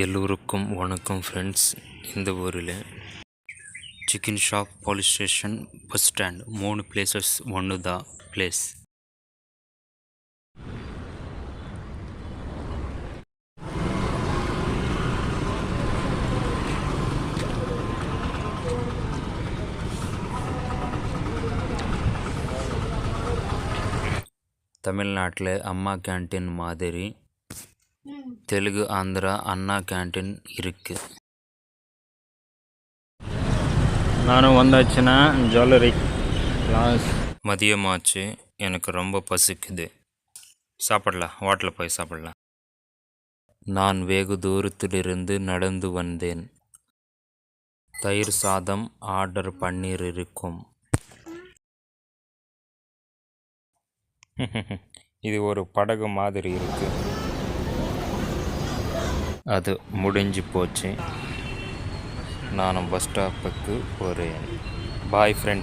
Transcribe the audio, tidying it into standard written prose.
எல்லோருக்கும் வணக்கம் ஃப்ரெண்ட்ஸ். இந்த ஊரில் chicken shop, police station, bus stand 3 places ஒன்று தான் பிளேஸ். தமிழ்நாட்டில் அம்மா கேன்டீன் மாதிரி தெலுங்கு, ஆந்திரா அண்ணா கேன்டீன் இருக்குது. நானும் வந்தாச்சுன்னா ஜுவல்லரி கிளாஸ். மதியமாச்சு, எனக்கு ரொம்ப பசிக்குது. சாப்பிடலாம், ஹோட்டலில் போய் சாப்பிடலாம். நான் வெகு தூரத்திலிருந்து நடந்து வந்தேன். தயிர் சாதம் ஆர்டர் பண்ணியிருக்கும். இது ஒரு படகு மாதிரி இருக்கு. அது முடிஞ்சு போச்சு. நானும் பஸ் ஸ்டாப்புக்கு போகிறேன். Bye friends.